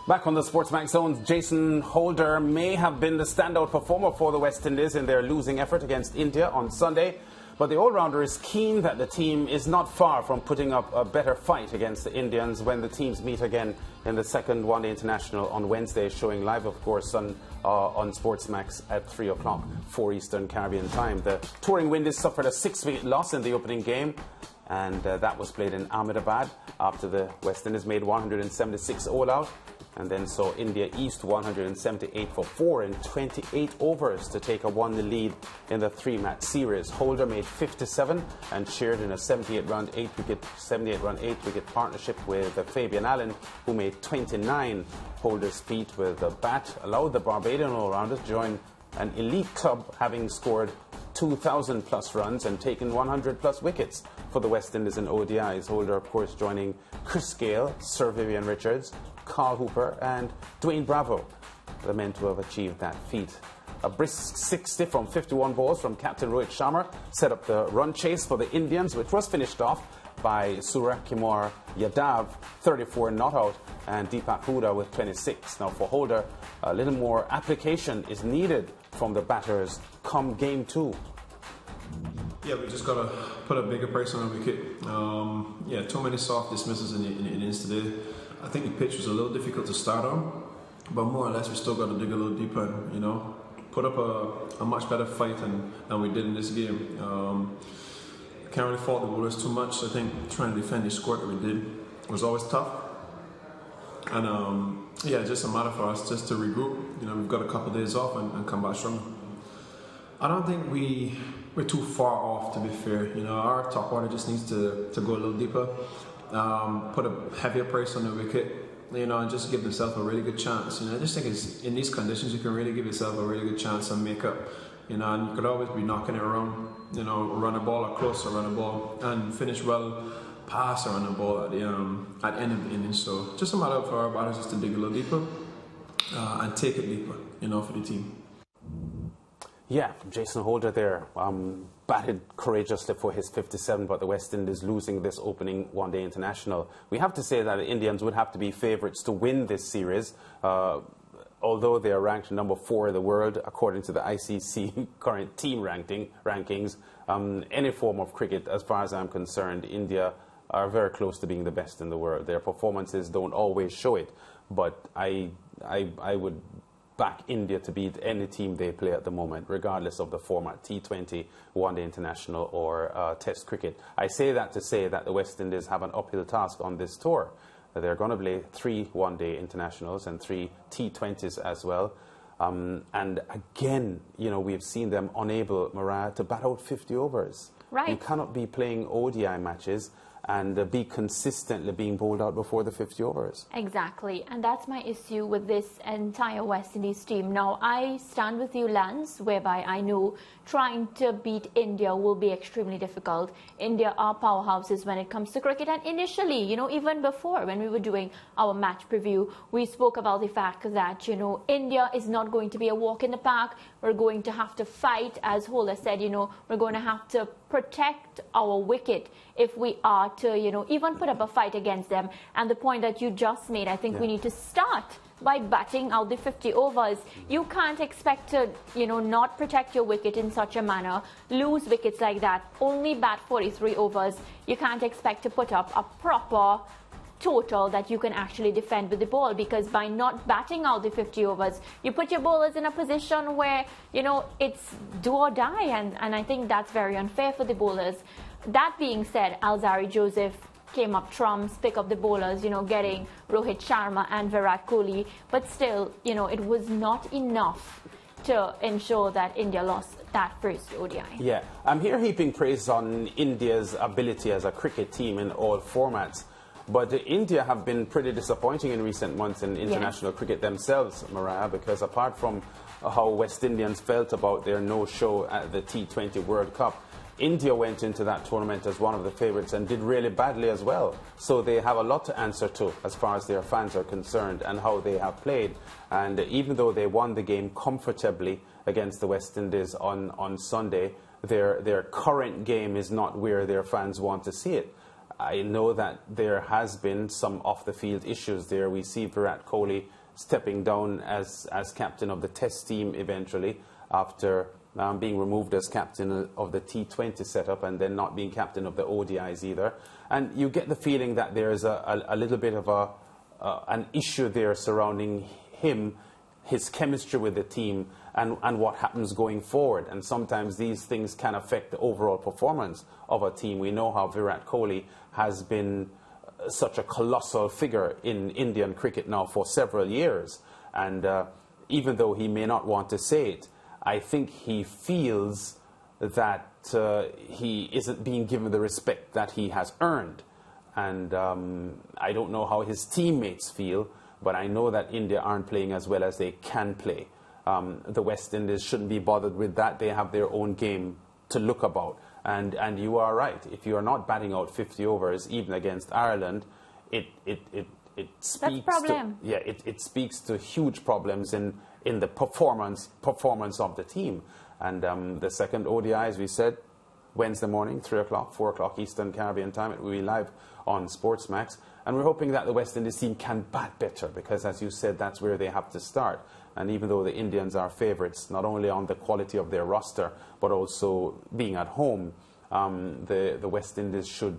Back on the SportsMax zones, Jason Holder may have been the standout performer for the West Indies in their losing effort against India on Sunday. But the all-rounder is keen that the team is not far from putting up a better fight against the Indians when the teams meet again in the second one-day international on Wednesday, showing live, of course, on SportsMax at 3 o'clock, 4 Eastern Caribbean time. The touring Windies suffered a 6-wicket loss in the opening game, and that was played in Ahmedabad after the West Indies made 176 all-out. And then saw India East 178 for 4 in 28 overs to take a 1-0 lead in the 3-match series. Holder made 57 and shared in a 78-run 8-wicket partnership with Fabian Allen, who made 29. Holder's feat with the bat allowed the Barbadian all-rounders to join an elite club, having scored 2,000 plus runs and taken 100 plus wickets for the West Indies in ODIs. Holder, of course, joining Chris Gale, Sir Vivian Richards, Carl Hooper and Dwayne Bravo, the men to have achieved that feat. A brisk 60 from 51 balls from captain Rohit Sharma set up the run chase for the Indians, which was finished off by Suryakumar Yadav, 34 not out, and Deepak Huda with 26. Now for Holder, a little more application is needed from the batters come game 2. Yeah, we just got to put a bigger price on the wicket. Yeah, too many soft dismisses in the innings today. I think the pitch was a little difficult to start on, but more or less we still got to dig a little deeper and, you know, put up a much better fight than we did in this game. I can't really fault the bowlers too much. I think trying to defend the score that we did was always tough. And yeah, just a matter for us just to regroup. You know, we've got a couple of days off and come back strong. I don't think we're too far off, to be fair. You know, our top order just needs to go a little deeper. Put a heavier price on the wicket, you know, and just give themselves a really good chance. You know, I just think it's, in these conditions you can really give yourself a really good chance and make up. You know, and you could always be knocking it around. You know, run a ball or close or run a ball and finish well, pass or run a ball at the end of the innings. So just a matter for our batters just to dig a little deeper and take it deeper, you know, for the team. Yeah, Jason Holder there batted courageously for his 57, but the West Indies losing this opening one-day international. We have to say that the Indians would have to be favourites to win this series, although they are ranked number 4 in the world according to the ICC current team rankings. Any form of cricket, as far as I'm concerned, India are very close to being the best in the world. Their performances don't always show it, but I would back India to beat any team they play at the moment, regardless of the format, T20, one-day international or test cricket. I say that to say that the West Indies have an uphill task on this tour. They're going to play 3 one-day internationals and 3 T20s as well. And again, you know, we've seen them unable, Mariah, to bat out 50 overs. Right. You cannot be playing ODI matches and be consistently being bowled out before the 50 overs. Exactly, and that's my issue with this entire West Indies team. Now, I stand with you, Lance, whereby I know trying to beat India will be extremely difficult. India are powerhouses when it comes to cricket, and initially, you know, even before, when we were doing our match preview, we spoke about the fact that, you know, India is not going to be a walk in the park. We're going to have to fight, as Holder said, you know, we're going to have to protect our wicket if we are to, you know, even put up a fight against them. And the point that you just made, I think we need to start by batting out the 50 overs. You can't expect to, you know, not protect your wicket in such a manner, lose wickets like that, only bat 43 overs. You can't expect to put up a proper total that you can actually defend with the ball, because by not batting out the 50 overs, you put your bowlers in a position where, you know, it's do or die, and I think that's very unfair for the bowlers. That being said, Alzari Joseph came up trumps, pick up the bowlers, you know, getting Rohit Sharma and Virat Kohli, but still, you know, it was not enough to ensure that India lost that first ODI. Yeah, I'm here heaping praise on India's ability as a cricket team in all formats. But India have been pretty disappointing in recent months in international cricket themselves, Mariah, because apart from how West Indians felt about their no-show at the T20 World Cup, India went into that tournament as one of the favourites and did really badly as well. So they have a lot to answer to as far as their fans are concerned and how they have played. And even though they won the game comfortably against the West Indies on Sunday, their current game is not where their fans want to see it. I know that there has been some off-the-field issues there. We see Virat Kohli stepping down as captain of the Test team eventually after being removed as captain of the T20 setup and then not being captain of the ODIs either. And you get the feeling that there's a little bit of an issue there surrounding him, his chemistry with the team, and what happens going forward. And sometimes these things can affect the overall performance of a team. We know how Virat Kohli has been such a colossal figure in Indian cricket now for several years. And even though he may not want to say it, I think he feels that he isn't being given the respect that he has earned. And I don't know how his teammates feel, but I know that India aren't playing as well as they can play. The West Indies shouldn't be bothered with that. They have their own game to look about. And you are right. If you are not batting out 50 overs, even against Ireland, it speaks to, it speaks to huge problems in the performance of the team. And the second ODI, as we said, Wednesday morning, 3 o'clock, 4 o'clock Eastern Caribbean time. It will be live on SportsMax. And we're hoping that the West Indies team can bat better because, as you said, that's where they have to start. And even though the Indians are favourites, not only on the quality of their roster, but also being at home, the West Indies should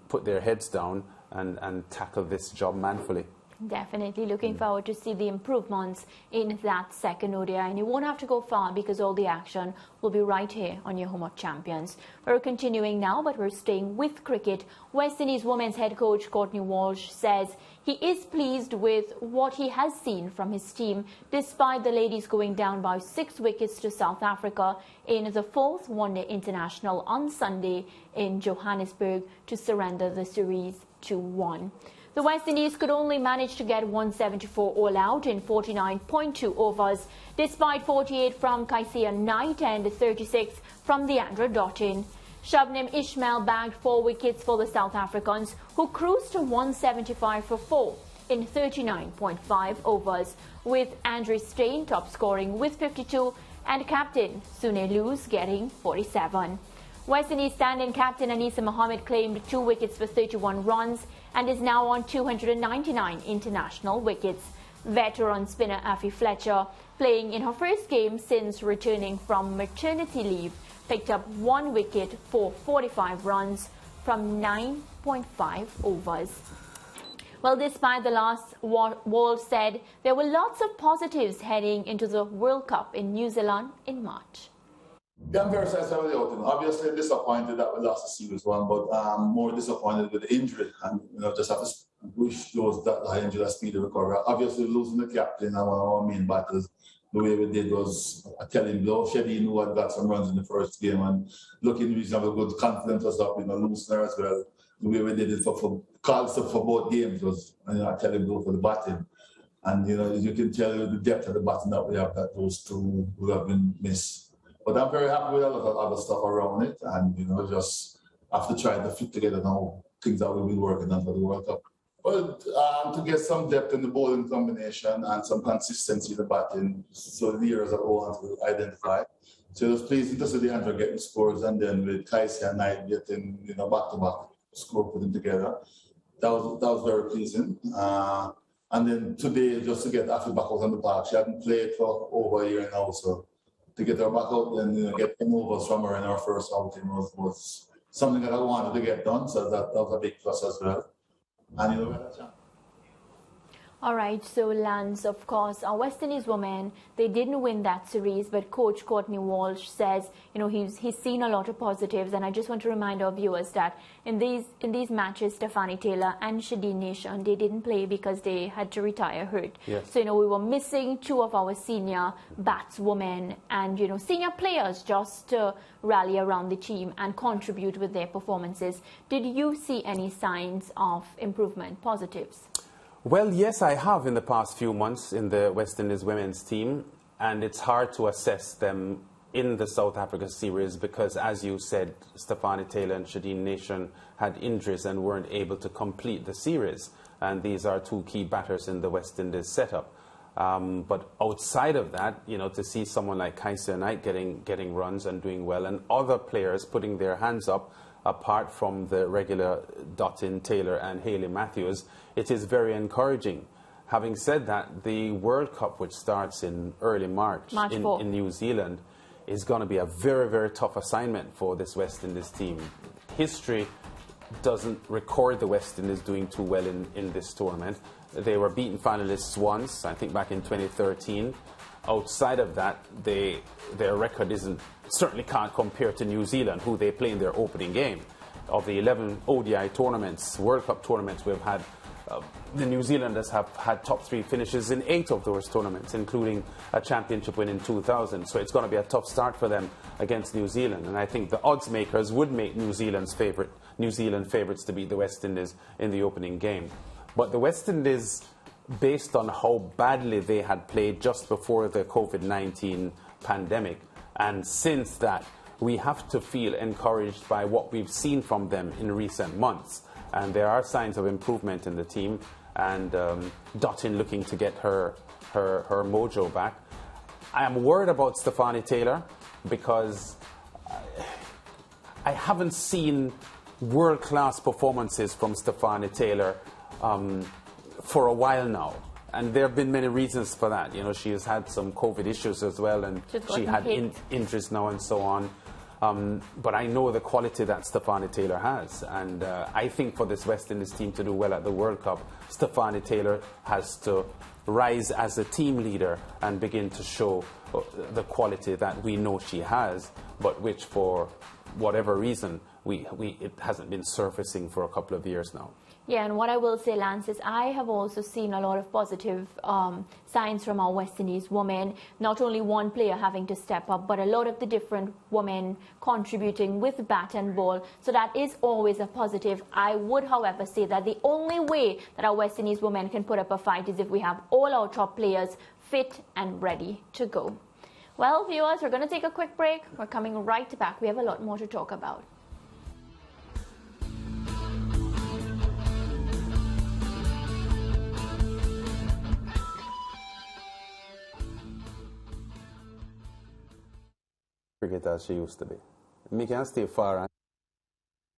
put their heads down and tackle this job manfully. Definitely looking forward to see the improvements in that second ODI. And you won't have to go far because all the action will be right here on your home of champions. We're continuing now, but we're staying with cricket. West Indies women's head coach Courtney Walsh says he is pleased with what he has seen from his team, despite the ladies going down by 6 wickets to South Africa in the 4th One-Day International on Sunday in Johannesburg to surrender the series 2-1. The West Indies could only manage to get 174 all out in 49.2 overs, despite 48 from Kaisia Knight and 36 from Deandra Dottin. Shabnim Ismail bagged 4 wickets for the South Africans, who cruised to 175 for 4 in 39.5 overs, with Andre Steyn top scoring with 52 and captain Sune Luz getting 47. West Indies stand-in captain Anisa Mohammed claimed 2 wickets for 31 runs and is now on 299 international wickets. Veteran spinner Afi Fletcher, playing in her first game since returning from maternity leave, picked up 1 wicket for 45 runs from 9.5 overs. Well, despite the loss, Walsh said there were lots of positives heading into the World Cup in New Zealand in March. Yeah, I'm very satisfied with the outing. Obviously disappointed that we lost the series one, but more disappointed with the injury, and just have to wish those that are injured a speedy recovery. Obviously losing the captain and one of our main batters, the way we did was a telling blow. Shedeen, who had got some runs in the first game and looking reasonably good, confidence was up, loosener as well. The way we did it for calls for both games was a telling blow for the batting. And as you can tell the depth of the batting that we have, that those two would have been missed. But I'm very happy with a lot of other stuff around it, and just have to try to fit together now things that we'll be working on for the World Cup. Well, to get some depth in the bowling combination and some consistency in the batting, so the areas that we want to identify. So it was pleasing to see the Andrew getting scores, and then with Kaisia and Knight getting back-to-back score putting together. That was very pleasing. And then today, just to get Afi back out on the park, she hadn't played for over a year now, so to get her back out and get 10 overs from her in our first outing was something that I wanted to get done, so that was a big plus as well. And we had a chance. All right, so Lance, of course, our West Indies women, they didn't win that series, but Coach Courtney Walsh says, he's seen a lot of positives, and I just want to remind our viewers that in these matches, Stefanie Taylor and Shedeen Nation, they didn't play because they had to retire hurt. Yes. So, we were missing 2 of our senior batswomen and, senior players just to rally around the team and contribute with their performances. Did you see any signs of improvement, positives? Well, yes, I have in the past few months in the West Indies women's team, and it's hard to assess them in the South Africa series because, as you said, Stefanie Taylor and Shedeen Nation had injuries and weren't able to complete the series, and these are 2 key batters in the West Indies setup. But outside of that, to see someone like Kaisia Knight getting runs and doing well, and other players putting their hands up, apart from the regular Dottin, Taylor and Hayley Matthews, it is very encouraging. Having said that, the World Cup, which starts in early March in New Zealand, is going to be a very, very tough assignment for this West Indies team. History doesn't record the West Indies doing too well in this tournament. They were beaten finalists once, I think back in 2013. Outside of that, their record certainly can't compare to New Zealand, who they play in their opening game. Of the 11 ODI tournaments, World Cup tournaments we've had, the New Zealanders have had top 3 finishes in 8 of those tournaments, including a championship win in 2000. So it's going to be a tough start for them against New Zealand. And I think the odds makers would make New Zealand favourites to beat the West Indies in the opening game. But the West Indies, based on how badly they had played just before the COVID-19 pandemic, and since that, we have to feel encouraged by what we've seen from them in recent months. And there are signs of improvement in the team, and Dottin looking to get her mojo back. I am worried about Stefanie Taylor because I haven't seen world-class performances from Stefanie Taylor for a while now. And there have been many reasons for that. You know, she has had some COVID issues as well, and she had injuries now and so on. But I know the quality that Stefanie Taylor has. And I think for this West Indies team to do well at the World Cup, Stefanie Taylor has to rise as a team leader and begin to show the quality that we know she has, but which for whatever reason, it hasn't been surfacing for a couple of years now. Yeah, and what I will say, Lance, is I have also seen a lot of positive signs from our West Indies women. Not only one player having to step up, but a lot of the different women contributing with bat and ball. So that is always a positive. I would, however, say that the only way that our West Indies women can put up a fight is if we have all our top players fit and ready to go. Well, viewers, we're going to take a quick break. We're coming right back. We have a lot more to talk about. Cricket as she used to be. Me can stay far.